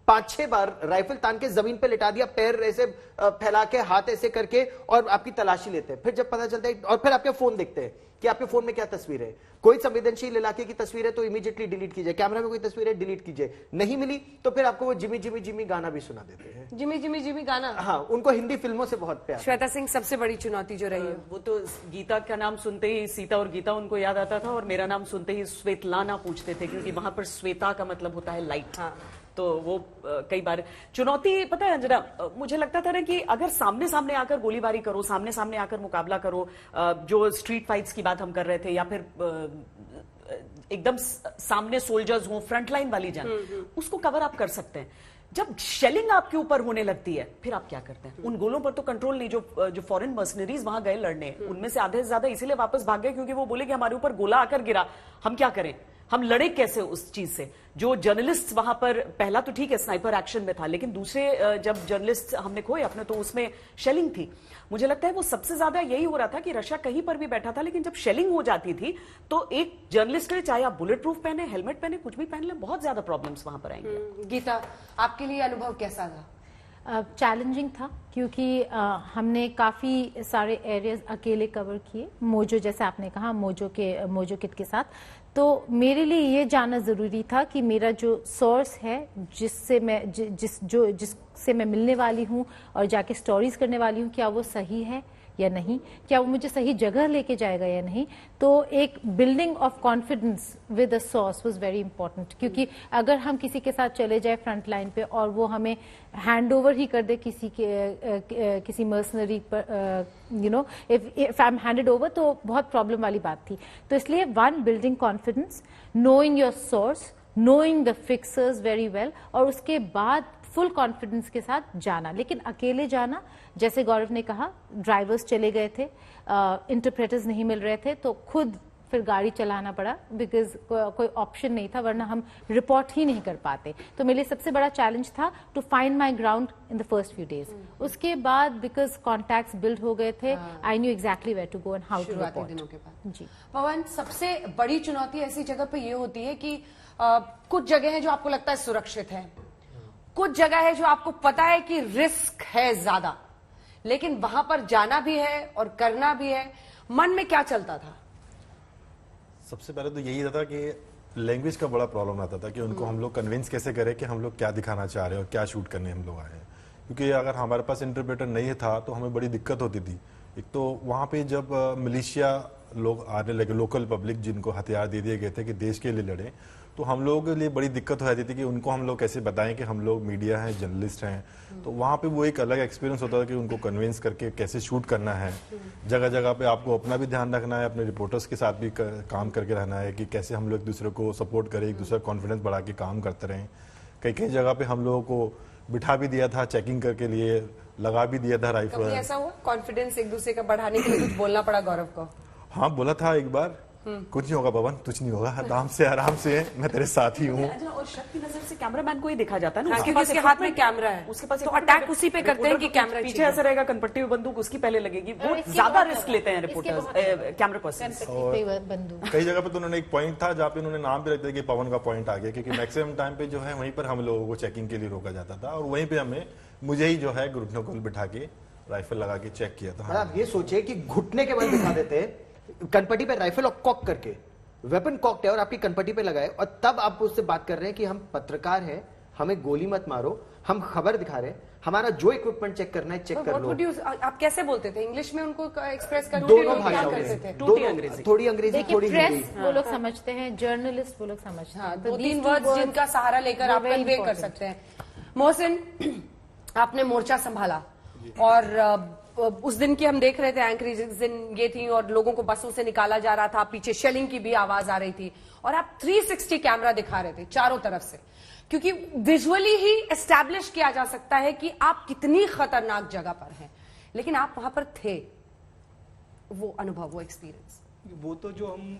5-6 बार राइफल तान के जमीन पे लिटा दिया, पैर ऐसे फैला के, हाथ ऐसे करके, और आपकी तलाशी लेते हैं। फिर जब पता चलता है, और फिर आपके फोन देखते हैं कि आपके फोन में क्या तस्वीर है। कोई संवेदनशील इलाके की तस्वीर है तो इमीडिएटली डिलीट कीजिए, कैमरा में कोई तस्वीर है डिलीट कीजिए, नहीं मिली तो फिर आपको वो जिमी जिमी जिमी गाना भी सुना देते हैं। जिमी जिमी जिमी गाना, हाँ, उनको हिंदी फिल्मों से बहुत प्यार। श्वेता सिंह, सबसे बड़ी चुनौती जो रही है? वो तो गीता का नाम सुनते ही सीता और गीता उनको याद आता था, और मेरा नाम सुनते ही श्वेतलाना पूछते थे, क्योंकि वहां पर श्वेता का मतलब होता है लाइट। तो वो कई बार चुनौती, पता है अंजना, मुझे लगता था ना कि अगर सामने सामने आकर गोलीबारी करो, सामने सामने आकर मुकाबला करो, जो स्ट्रीट फाइट्स की बात हम कर रहे थे, या फिर एकदम सामने सोल्जर्स हो, फ्रंटलाइन वाली जंग, उसको कवर आप कर सकते हैं। जब शेलिंग आपके ऊपर होने लगती है फिर आप क्या करते हैं? उन गोलों पर तो कंट्रोल नहीं। जो फॉरेन मर्सनरीज वहां गए लड़ने, उनमें से आधे से ज्यादा इसीलिए वापस भाग गए क्योंकि वो बोले कि हमारे ऊपर गोला आकर गिरा, हम क्या करें, हम लड़े कैसे उस चीज से। जो जर्नलिस्ट वहां पर, पहला तो ठीक है स्नाइपर एक्शन में था, लेकिन दूसरे जब जर्नलिस्ट हमने खोए अपने, तो उसमें शेलिंग थी। मुझे लगता है वो सबसे ज्यादा यही हो रहा था कि रशिया कहीं पर भी बैठा था, लेकिन जब शेलिंग हो जाती थी तो एक जर्नलिस्ट के लिए, चाहे आप बुलेट प्रूफ पहने, हेलमेट पहने, कुछ भी पहन ले, बहुत ज्यादा प्रॉब्लम्स वहां पर आएंगे। गीता, आपके लिए अनुभव कैसा था? चैलेंजिंग था, क्योंकि हमने काफ़ी सारे एरियाज अकेले कवर किए, मोजो जैसे आपने कहा, मोजो किट के साथ। तो मेरे लिए ये जानना ज़रूरी था कि मेरा जो सोर्स है, जिससे मैं मिलने वाली हूँ और जाके स्टोरीज करने वाली हूँ, क्या वो सही है, या नहीं, क्या वो मुझे सही जगह लेके जाएगा या नहीं। तो एक building of confidence with a source was very important, क्योंकि अगर हम किसी के साथ चले जाए फ्रंट लाइन पे और वो हमें हैंड ओवर ही कर दे किसी मर्सनरी पर, you know, if I am handed over, तो बहुत प्रॉब्लम वाली बात थी। तो इसलिए one, building confidence, knowing your source, knowing the fixers very well, और उसके बाद फुल कॉन्फिडेंस के साथ जाना। लेकिन अकेले जाना, जैसे गौरव ने कहा, ड्राइवर्स चले गए थे, इंटरप्रेटर्स नहीं मिल रहे थे, तो खुद फिर गाड़ी चलाना पड़ा, बिकॉज कोई ऑप्शन नहीं था, वरना हम रिपोर्ट ही नहीं कर पाते। तो मेरे लिए सबसे बड़ा चैलेंज था to find my ground in the first few days. उसके बाद बिकॉज कॉन्टैक्ट्स बिल्ड हो गए थे, I knew exactly where to go and how to report. दिनों के बाद जी पवन, सबसे बड़ी चुनौती ऐसी जगह पे ये होती है कि कुछ जगह है जो आपको लगता है सुरक्षित है, कुछ जगह है जो आपको पता है कि रिस्क है ज्यादा, लेकिन वहां पर जाना भी है और करना भी है। मन में क्या चलता था? सबसे पहले तो यही था कि लैंग्वेज का बड़ा प्रॉब्लम आता था कि उनको हम लोग कन्विंस कैसे करें कि हम लोग क्या दिखाना चाह रहे हैं और क्या शूट करने हम लोग आए हैं, क्योंकि अगर हमारे पास इंटरप्रेटर नहीं था तो हमें बड़ी दिक्कत होती थी। एक तो वहाँ पे जब मिलिशिया लोग आने लगे, लोकल पब्लिक जिनको हथियार दे दिए गए थे कि देश के लिए लड़े, तो हम लोगों के लिए बड़ी दिक्कत हो जाती थी कि उनको हम लोग कैसे बताएं कि हम लोग मीडिया हैं, जर्नलिस्ट हैं। तो वहाँ पे वो एक अलग एक्सपीरियंस होता था कि उनको कन्विंस करके कैसे शूट करना है। जगह जगह पे आपको अपना भी ध्यान रखना है, अपने रिपोर्टर्स के साथ भी काम करके रहना है कि कैसे हम लोग एक दूसरे को सपोर्ट करें, एक दूसरे का कॉन्फिडेंस बढ़ा के काम करते रहें। कई कई जगह पे हम लोगों को बिठा भी दिया था चेकिंग करके लिए, लगा भी दिया था राइफल। कभी ऐसा हुआ कॉन्फिडेंस एक दूसरे का बढ़ाने के लिए कुछ बोलना पड़ा गौरव को? हाँ, बोला था एक बार, कुछ नहीं होगा पवन, कुछ नहीं होगा, आराम से मैं तेरे साथ ही हूँ। और शक की नजर से कैमरामैन को ही देखा जाता है ना, क्योंकि उसके हाथ में कैमरा है, उसके पास तो अटैक उसी पे करते हैं कि कैमरा पीछे ऐसा रहेगा, कनपट्टी में बंदूक उसकी पहले लगेगी। वो ज्यादा रिस्क लेते हैं रिपोर्टर्स, कैमरा पर्सन। कई जगह पे तो उन्होंने एक पॉइंट था जहाँ पे उन्होंने नाम भी रख दिया कि पवन का पॉइंट आ गया, क्योंकि मैक्सिमम टाइम पे जो है वहीं पर हम लोगों को चेकिंग के लिए रोका जाता था और वहीं पे हमें मुझे ही जो है घुटनों को बिठा के राइफल लगा के चेक किया था। आप ये सोचिए कि घुटने के बल बिठा देते हैं, कनपट्टी पे राइफल और कॉक करके, वेपन कॉक्ड है और आपकी कनपट्टी पे लगाए, और तब आप उससे बात कर रहे हैं कि हम पत्रकार हैं, हमें गोली मत मारो, हम खबर दिखा रहे हैं, हमारा जो इक्विपमेंट चेक करना है चेक कर लो। आप कैसे बोलते थे? इंग्लिश में उनको एक्सप्रेस कर, दोनों भाषाओं में, थोड़ी अंग्रेजी थोड़ी हिंदी। वो लोग समझते हैं, जर्नलिस्ट वो लोग समझते हैं, दो तीन वर्ड्स जिनका सहारा लेकर आप कन्वे कर सकते हैं। मोहसिन, आपने मोर्चा संभाला और उस दिन की हम देख रहे थे एंकरेज दिन ये थी और लोगों को बसों से निकाला जा रहा था, पीछे शेलिंग की भी आवाज आ रही थी और आप 360 कैमरा दिखा रहे थे चारों तरफ से, क्योंकि विजुअली ही एस्टैब्लिश किया जा सकता है कि आप कितनी खतरनाक जगह पर हैं, लेकिन आप वहां पर थे। वो अनुभव, वो एक्सपीरियंस, वो तो जो हम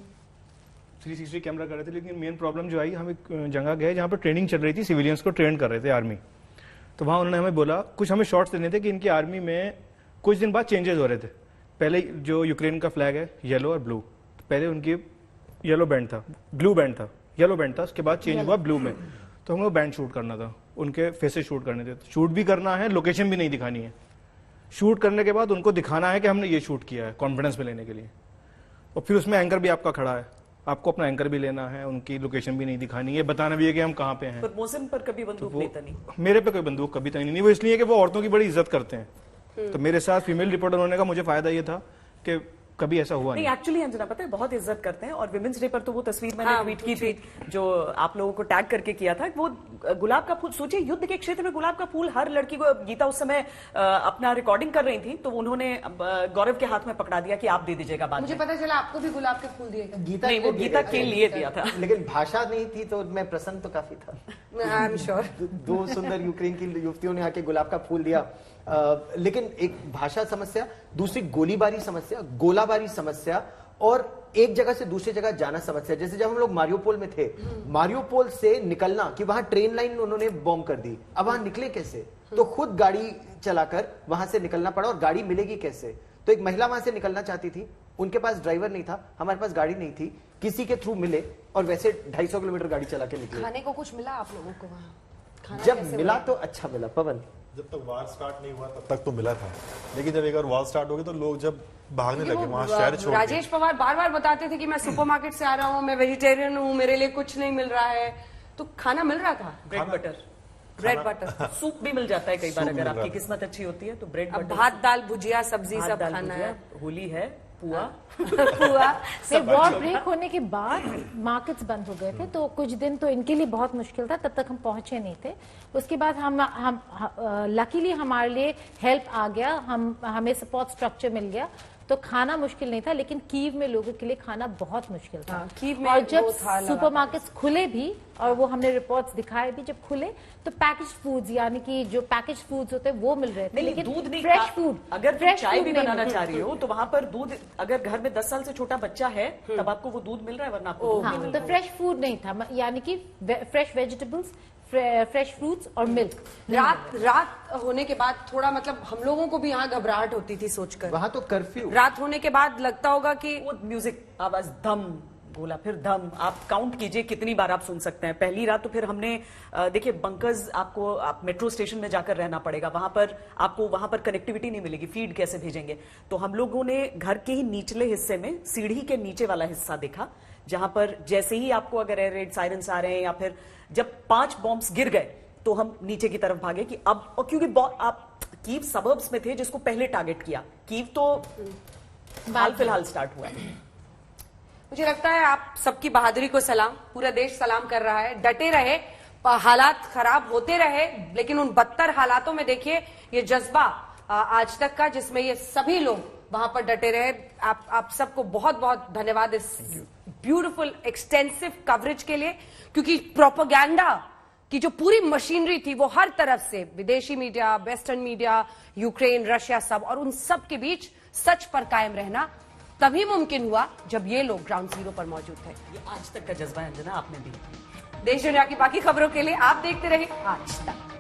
360 कैमरा कर रहे थे, लेकिन मेन प्रॉब्लम जो आई, हम एक जगह गए जहां पर ट्रेनिंग चल रही थी, सिविलियंस को ट्रेन कर रहे थे आर्मी। तो वहां उन्होंने हमें बोला, कुछ हमें शॉर्ट्स देने थे कि इनकी आर्मी में कुछ दिन बाद चेंजेस हो रहे थे। पहले जो यूक्रेन का फ्लैग है येलो और ब्लू, पहले उनकी येलो बैंड था, ब्लू बैंड था, येलो बैंड था, उसके बाद चेंज हुआ ब्लू में। तो हमको बैंड शूट करना था, उनके फेसेस शूट करने थे, शूट भी करना है, लोकेशन भी नहीं दिखानी है। शूट करने के बाद उनको दिखाना है कि हमने ये शूट किया है, कॉन्फिडेंस में लेने के लिए। और फिर उसमें एंकर भी आपका खड़ा है, आपको अपना एंकर भी लेना है, उनकी लोकेशन भी नहीं दिखानी है, बताना भी है कि हम कहाँ पे हैं। पर मौसम पर कभी बंदूक लेता नहीं? मेरे पे कोई बंदूक कभी तक नहीं, वो इसलिए कि वो औरतों की बड़ी इज्जत करते हैं। तो मेरे साथ फीमेल रिपोर्टर होने का मुझे फायदा ये था कि कभी ऐसा हुआ नहीं। एक्चुअली अंजना, पता है, बहुत इज्जत करते हैं। और विमेंस डे पर तो वो तस्वीर मैंने ट्वीट की थी जो आप लोगों को टैग करके किया था, वो गुलाब का फूल, सोचिए युद्ध के क्षेत्र में गुलाब का फूल हर लड़की को। गीता उस समय अपना रिकॉर्डिंग कर रही थी, तो उन्होंने गौरव के हाथ में पकड़ा दिया कि आप दे दीजिएगा बाद में। मुझे पता चला आपको भी गुलाब के फूल दिए गए। गीता नहीं, वो गीता के लिए दिया था, लेकिन भाषा नहीं थी तो मैं प्रसन्न तो काफी था। I am sure. दो सुंदर यूक्रेन की युवतियों ने आके गुलाब का फूल दिया। लेकिन एक भाषा समस्या, दूसरी गोलीबारी समस्या, गोलाबारी समस्या, और एक जगह से दूसरी जगह जाना समस्या। जैसे जब हम लोग मारियोपोल में थे, मारियोपोल से निकलना, कि वहां ट्रेन लाइन उन्होंने बॉम्ब कर दी, अब वहां निकले कैसे? तो खुद गाड़ी चलाकर वहां से निकलना पड़ा, और गाड़ी मिलेगी कैसे? तो एक महिला वहां से निकलना चाहती थी, उनके पास ड्राइवर नहीं था, हमारे पास गाड़ी नहीं थी, किसी के थ्रू मिले और वैसे 250 किलोमीटर गाड़ी चला के निकले। खाने को कुछ मिला आप लोगों को वहां? जब मिला तो अच्छा मिला। पवन, जब तक वार स्टार्ट नहीं हुआ तब तक तो मिला था, लेकिन जब एक बार वार स्टार्ट हो गई तो लोग जब भागने लगे वहां शहर छोड़ के। राजेश पवार बार बार बताते थे कि मैं सुपरमार्केट से आ रहा हूँ, मैं वेजिटेरियन हूँ, मेरे लिए कुछ नहीं मिल रहा है, तो खाना मिल रहा था? Bread butter bread butter soup भी मिल जाता है कई बार, अगर आपकी किस्मत अच्छी होती है तो ब्रेड बटर, भात दाल भुजिया सब्जी सब खाना है। होली है, पुआ फिर वॉर ब्रेक होने के बाद मार्केट्स बंद हो गए थे, तो कुछ दिन तो इनके लिए बहुत मुश्किल था, तब तक हम पहुंचे नहीं थे। उसके बाद हम लकीली हमारे लिए हेल्प आ गया, हमें सपोर्ट स्ट्रक्चर मिल गया, तो खाना मुश्किल नहीं था। लेकिन कीव में लोगों के लिए खाना बहुत मुश्किल था। कीव में और जब सुपरमार्केट्स खुले भी, और वो हमने रिपोर्ट्स दिखाए भी, जब खुले तो पैकेज फूड्स, यानी कि जो पैकेज फूड्स होते हैं वो मिल रहे थे, लेकिन दूध नहीं, फ्रेश फूड, अगर तुम चाय भी बनाना चाह रही हो तो वहां पर दूध, अगर घर में 10 साल से छोटा बच्चा है तब आपको वो दूध मिल रहा है, वरना आपको दूध नहीं मिल रहा है। तो फ्रेश फूड नहीं था, यानी कि फ्रेश वेजिटेबल्स, फ्रेश फ्रूट्स और मिल्क। रात होने के बाद थोड़ा मतलब हम लोगों को भी यहाँ घबराहट होती थी सोचकर, वहां तो कर्फ्यू, रात होने के बाद लगता होगा कि वो म्यूजिक आवाज धम बोला, फिर धम, आप काउंट कीजिए कितनी बार आप सुन सकते हैं। पहली रात तो फिर हमने देखिए बंकर्स, आप मेट्रो स्टेशन में जाकर रहना पड़ेगा, वहां पर कनेक्टिविटी नहीं मिलेगी, फीड कैसे भेजेंगे। तो हम लोगों ने घर के ही निचले हिस्से में सीढ़ी के नीचे वाला हिस्सा देखा, जहां पर जैसे ही आपको अगर एयर रेड सायरन्स आ रहे हैं या फिर जब 5 बॉम्ब्स गिर गए तो हम नीचे की तरफ भागे कि अब, और क्योंकि आप कीव सबर्ब्स में थे जिसको पहले टारगेट किया, कीव तो हाल फिलहाल स्टार्ट हुआ है। मुझे लगता है आप सबकी बहादुरी को सलाम, पूरा देश सलाम कर रहा है। डटे रहे, हालात खराब होते रहे, लेकिन उन बदतर हालातों में देखिए ये जज्बा आज तक का, जिसमें ये सभी लोग वहां पर डटे रहे। आप सबको बहुत बहुत धन्यवाद इस ब्यूटीफुल एक्सटेंसिव कवरेज के लिए, क्योंकि प्रोपेगेंडा की जो पूरी मशीनरी थी वो हर तरफ से, विदेशी media, western media, Ukraine, Russia, सब, और उन सब के बीच सच पर कायम रहना तभी मुमकिन हुआ जब ये लोग ग्राउंड जीरो पर मौजूद थे। ये आज तक का जज्बा है अंजना, आपने भी। देश दुनिया की बाकी खबरों के लिए आप देखते रहिए आज तक।